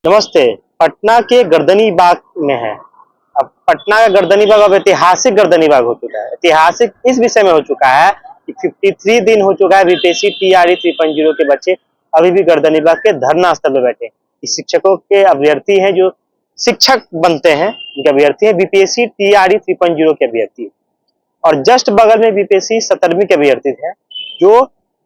नमस्ते। पटना के गर्दनी बाग में है। अब पटना का गर्दनी बाग अब ऐतिहासिक गर्दनी बाग हो चुका है। ऐतिहासिक इस विषय में हो चुका है कि 53 दिन हो चुका है बीपीएससी टीआरई 3.0 के बच्चे अभी भी गर्दनी बाग के धरना स्थल पे बैठे। शिक्षकों के अभ्यर्थी हैं जो शिक्षक बनते हैं, उनके अभ्यर्थी हैं बीपीएससी टीआरई 3.0 के अभ्यर्थी। और जस्ट बगल में बीपीएससी 17वीं के अभ्यर्थी है जो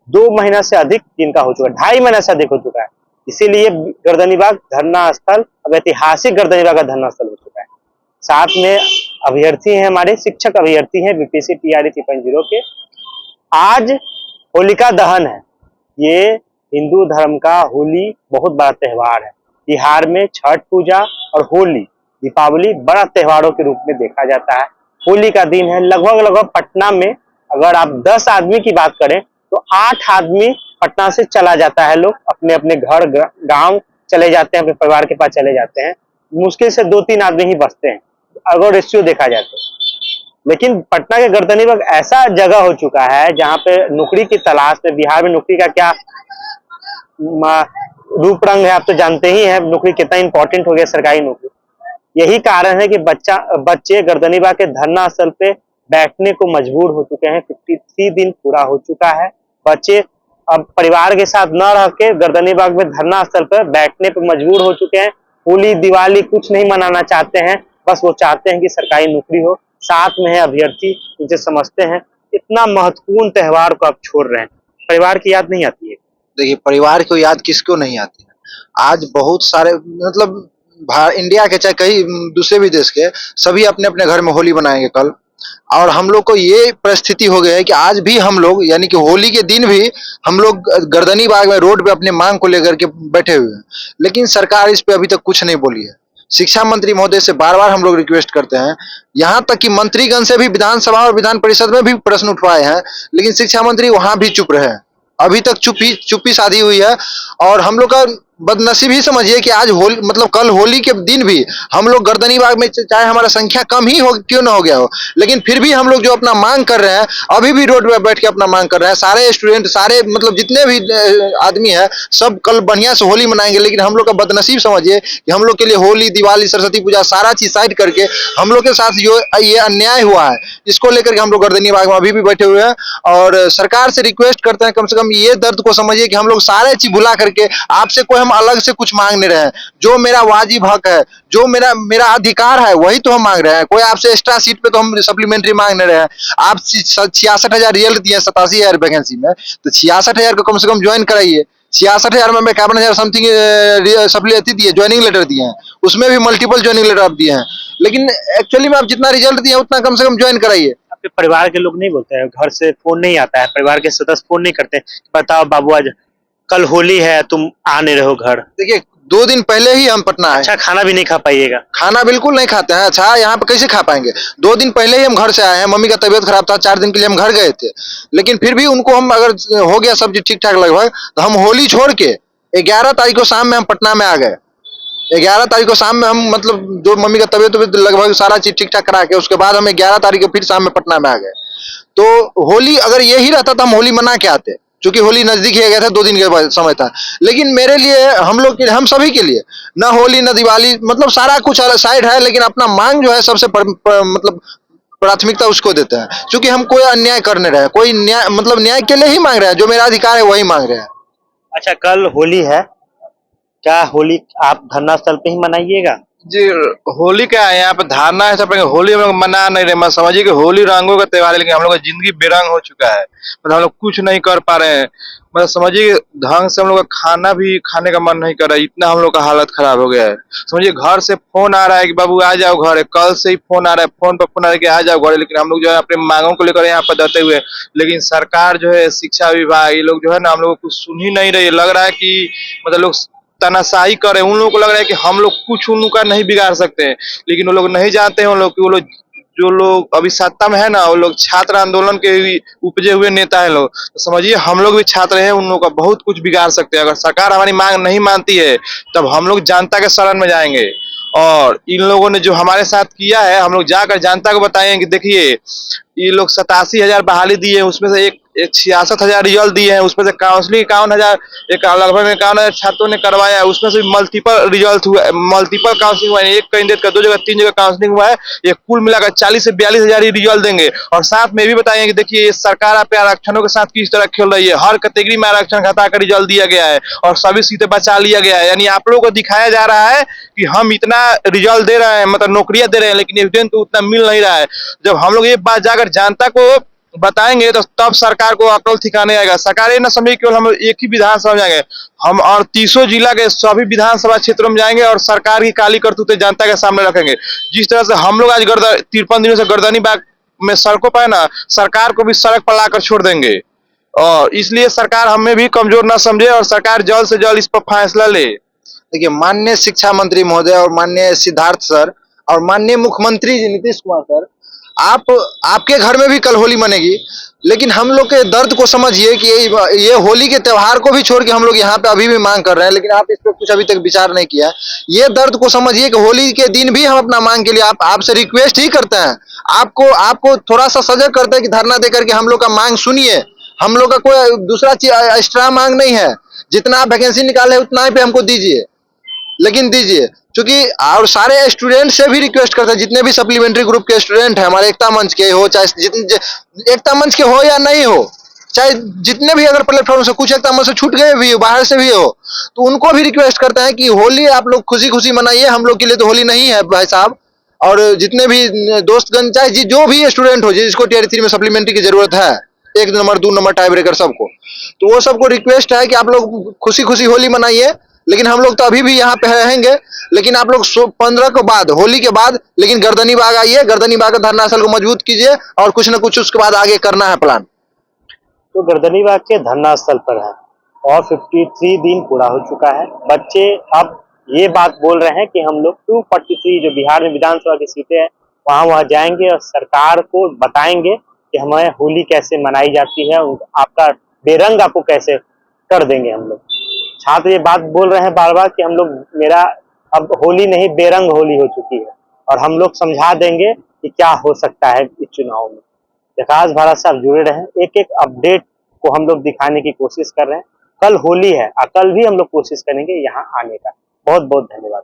2 महीना से अधिक जिनका हो चुका है, 2.5 महीना से अधिक हो चुका है। इसीलिए गर्दनीबाग धरना स्थल अब ऐतिहासिक गर्दनीबाग का धरना स्थल हो चुका है। साथ में अभ्यर्थी हैं, हमारे शिक्षक अभ्यर्थी हैं बीपीएससी टीआरई 3.0 के। आज होलिका दहन है। ये हिंदू धर्म का होली बहुत बड़ा त्योहार है। बिहार में छठ पूजा और होली, दीपावली बड़ा त्योहारों के रूप में देखा जाता है। होली का दिन है। लगभग पटना में अगर आप 10 आदमी की बात करें तो 8 आदमी पटना से चला जाता है। लोग अपने अपने घर गांव चले जाते हैं, अपने परिवार के पास चले जाते हैं। मुश्किल से 2-3 आदमी ही बचते हैं अगर रेशियो देखा जाए तो। लेकिन पटना के गर्दनीबाग ऐसा जगह हो चुका है जहाँ पे नौकरी की तलाश में, बिहार में नौकरी का क्या रूप रंग है आप तो जानते ही हैं, नौकरी कितना इंपॉर्टेंट हो गया, सरकारी नौकरी। यही कारण है कि बच्चे गर्दनीबाग के धरना स्थल पे बैठने को मजबूर हो चुके हैं। 53 दिन पूरा हो चुका है। बच्चे अब परिवार के साथ न रह के गर्दनीबाग में धरना स्थल पर बैठने पर मजबूर हो चुके हैं। होली दिवाली कुछ नहीं मनाना चाहते हैं, बस वो चाहते हैं कि सरकारी नौकरी हो। साथ में है अभ्यर्थी, इनसे समझते हैं इतना महत्वपूर्ण त्योहार को आप छोड़ रहे हैं, परिवार की याद नहीं आती है? देखिए, परिवार को याद किसको नहीं आती है। आज बहुत सारे मतलब इंडिया के चाहे कई दूसरे भी देश के सभी अपने अपने घर में होली मनाएंगे कल। और हम लोग को ये परिस्थिति हो गई है कि आज भी हम लोग यानी कि होली के दिन भी हम लोग गर्दनी बाग में रोड पे अपने मांग को लेकर के बैठे हुए हैं। लेकिन सरकार इस पे अभी तक कुछ नहीं बोली है। शिक्षा मंत्री महोदय से बार बार हम लोग रिक्वेस्ट करते हैं, यहाँ तक कि मंत्रीगण से भी विधानसभा और विधान परिषद में भी प्रश्न उठवाए हैं, लेकिन शिक्षा मंत्री वहां भी चुप रहे। अभी तक चुप्पी साधी हुई है। और हम लोग का बदनसीब ही समझिए कि आज होली मतलब कल होली के दिन भी हम लोग गर्दनी बाग में, चाहे हमारा संख्या कम ही हो क्यों ना हो गया हो, लेकिन फिर भी हम लोग जो अपना मांग कर रहे हैं अभी भी रोड पे बैठ के अपना मांग कर रहे हैं। सारे स्टूडेंट, सारे मतलब जितने भी आदमी है सब कल बढ़िया से होली मनाएंगे। लेकिन हम लोग का बदनसीब समझिए कि हम लोग के लिए होली दिवाली सरस्वती पूजा सारा चीज साइड करके हम लोग के साथ जो ये अन्याय हुआ है इसको लेकर के हम लोग गर्दनी बाग में अभी भी बैठे हुए हैं। और सरकार से रिक्वेस्ट करते हैं कम से कम ये दर्द को समझिए कि हम लोग सारे चीज भुला करके आपसे कोई हम अलग से कुछ मांग नहीं रहे हैं। जो मेरा वाजिब हक है, जो मेरा अधिकार है वही तो हम मांग रहे हैं। कोई आपसे एक्स्ट्रा सीट पे तो हम सप्लीमेंट्री मांग नहीं रहे हैं। आप 66,000 रिजल्ट दिए 87,000 वैकेंसी में, तो 66,000 को कम से कम ज्वाइन कराइए। 66,000 में 51,000 समथिंग सप्ली दिए, ज्वाइनिंग लेटर दिए हैं, उसमें भी मल्टीपल ज्वाइनिंग लेटर आप दिए हैं। लेकिन एक्चुअली में आप जितना रिजल्ट दिए उतना कम से कम ज्वाइन कराइए। आपके परिवार के लोग नहीं बोलते हैं, घर से फोन नहीं आता है, परिवार के सदस्य फोन नहीं करते, बताओ बाबू आज कल होली है तुम आ नहीं रहो घर? देखिए, 2 दिन पहले ही हम पटना आए। अच्छा, खाना भी नहीं खा पाइएगा? खाना बिल्कुल नहीं खाते हैं। अच्छा, यहाँ पे कैसे खा पाएंगे? 2 दिन पहले ही हम घर से आए हैं। मम्मी का तबीयत खराब था, 4 दिन के लिए हम घर गए थे। लेकिन फिर भी उनको हम अगर हो गया सब चीज ठीक ठाक लगभग, तो हम होली छोड़ के 11 तारीख को शाम में हम पटना में आ गए। 11 तारीख को शाम में हम मतलब जो मम्मी का तबीयत लगभग सारा चीज ठीक ठाक करा के उसके बाद हम 11 तारीख को फिर शाम में पटना में आ गए। तो होली अगर यही रहता तो हम होली मना के आते, क्योंकि होली नजदीक ही गया था, 2 दिन के बाद समय था। लेकिन मेरे लिए, हम लोग के, हम सभी के लिए ना होली ना दिवाली मतलब सारा कुछ साइड है, लेकिन अपना मांग जो है सबसे मतलब प्राथमिकता उसको देते हैं। क्योंकि हम कोई अन्याय कर नहीं रहे, कोई न्याय मतलब न्याय के लिए ही मांग रहे हैं, जो मेरा अधिकार है वही मांग रहे हैं। अच्छा, कल होली है, क्या होली आप धरना स्थल पे ही मनाइएगा? जी, होली क्या है, यहाँ पे धारणा है सब, होली हम लोग मना नहीं रहे। मैं समझिए कि होली रंगों का त्योहार है, लेकिन हम लोग का जिंदगी बेरंग हो चुका है। मतलब हम लोग कुछ नहीं कर पा रहे हैं। मतलब समझिए ढंग से हम लोग का खाना भी खाने का मन नहीं कर रहा है, इतना हम लोग का हालत खराब हो गया है। समझिए घर से फोन आ रहा है कि बाबू आ जाओ घर, कल से ही फोन आ रहा है, फोन पर फोन आ रहा है कि आ जाओ घर। लेकिन हम लोग जो है अपने मांगों को लेकर यहाँ पर डटे हुए, लेकिन सरकार जो है, शिक्षा विभाग, ये लोग जो है ना हम लोग को कुछ सुन ही नहीं रही। लग रहा है कि मतलब लोग तानाशाही कर रहे हैं। उन लोगों को लग रहा है कि हम लोग कुछ उनका नहीं बिगाड़ सकते हैं, लेकिन वो लोग नहीं जानते हैं उन लोग कि वो लोग जो लोग अभी सत्ता में है ना, वो लोग छात्र आंदोलन के उपजे हुए नेता है लोग। तो समझिए हम लोग भी छात्र हैं, उन लोगों का बहुत कुछ बिगाड़ सकते हैं। अगर सरकार हमारी मांग नहीं मानती है तब हम लोग जनता के शरण में जाएंगे। और इन लोगों ने जो हमारे साथ किया है, हम लोग जाकर जनता को बताएंगे कि देखिए ये लोग 87,000 बहाली दिए हैं, उसमें से एक 66,000 रिजल्ट दिए हैं, उसमें से काउंसलिंग 51,000 एक लगभग 51,000 छात्रों ने करवाया है, उसमें से मल्टीपल रिजल्ट हुआ है, मल्टीपल काउंसलिंग हुआ है, एक कैंडिडेट का 2 जगह 3 जगह काउंसलिंग हुआ है। ये कुल मिलाकर 40 से 42,000 ही रिजल्ट देंगे। और साथ में भी बताएंगे कि देखिए ये सरकार आप आरक्षणों के साथ किस तरह खेल रही है, हर कैटेगरी में आरक्षण घटाकर रिजल्ट दिया गया है और सभी सीटें बचा लिया गया है। यानी आप लोगों को दिखाया जा रहा है कि हम इतना रिजल्ट दे रहे हैं, मतलब नौकरियां दे रहे हैं, लेकिन एविडेंस तो उतना मिल नहीं रहा है। जब हम लोग ये बात जाकर जनता को बताएंगे तो तब सरकार को अकल ठिकाने आएगा। सरकार ये ना समझे केवल हम एक ही विधानसभा में जाएंगे, हम और 30 जिला के सभी विधानसभा क्षेत्रों में जाएंगे और सरकार की काली करतूतें जनता के सामने रखेंगे। जिस तरह से हम लोग आज 53 दिनों से गर्दनी बाग में सड़कों पर है ना, सरकार को भी सड़क पर लाकर छोड़ देंगे। और इसलिए सरकार हमें भी कमजोर ना समझे और सरकार जल्द से जल्द इस पर फैसला ले। देखिए, माननीय शिक्षा मंत्री महोदय और माननीय सिद्धार्थ सर और माननीय मुख्यमंत्री जी नीतीश कुमार सर, आपके घर में भी कल होली मनेगी, लेकिन हम लोग के दर्द को समझिए कि ये होली के त्योहार को भी छोड़ के हम लोग यहाँ पे अभी भी मांग कर रहे हैं, लेकिन आप इस पर कुछ अभी तक विचार नहीं किया है। ये दर्द को समझिए कि होली के दिन भी हम अपना मांग के लिए आपसे रिक्वेस्ट ही करते हैं, आपको थोड़ा सा सजग करते हैं कि धरना देकर के हम लोग का मांग सुनिए। हम लोग का कोई दूसरा चीज एक्स्ट्रा मांग नहीं है, जितना आप वैकेंसी निकाले उतना ही पे हमको दीजिए, लेकिन दीजिए। क्योंकि और सारे स्टूडेंट से भी रिक्वेस्ट करते हैं, जितने भी सप्लीमेंट्री ग्रुप के स्टूडेंट हैं, हमारे एकता मंच के हो, चाहे जितने एकता मंच के हो या नहीं हो, चाहे जितने भी अगर प्लेटफॉर्म से कुछ एकता मंच से छूट गए भी हो, बाहर से भी हो, तो उनको भी रिक्वेस्ट करते हैं कि होली आप लोग खुशी खुशी मनाइए। हम लोग के लिए तो होली नहीं है भाई साहब। और जितने भी दोस्तगण, चाहे जो भी स्टूडेंट हो जिसको टीयर 3 में सप्लीमेंट्री की जरूरत है, 1 नंबर 2 नंबर टाई ब्रेकर सबको, तो वो सबको रिक्वेस्ट है कि आप लोग खुशी खुशी होली मनाइए। लेकिन हम लोग तो अभी भी यहाँ पे रहेंगे, लेकिन आप लोग 15 को बाद, होली के बाद, लेकिन गर्दनी बाग आइए, गर्दनी बाग धरना स्थल को मजबूत कीजिए और कुछ न कुछ उसके बाद आगे करना है प्लान। तो गर्दनी बाग के धरना स्थल पर है और 53 दिन पूरा हो चुका है। बच्चे अब ये बात बोल रहे हैं कि हम लोग 243 जो बिहार में विधानसभा की सीटें हैं वहां जाएंगे और सरकार को बताएंगे कि हमें होली कैसे मनाई जाती है, आपका बेरंग आपको कैसे कर देंगे हम लोग। छात्र ये बात बोल रहे हैं बार बार कि हम लोग, मेरा अब होली नहीं बेरंग होली हो चुकी है और हम लोग समझा देंगे कि क्या हो सकता है इस चुनाव में। विकास भारत से आप जुड़े रहें, एक एक अपडेट को हम लोग दिखाने की कोशिश कर रहे हैं। कल होली है और कल भी हम लोग कोशिश करेंगे यहाँ आने का। बहुत बहुत धन्यवाद।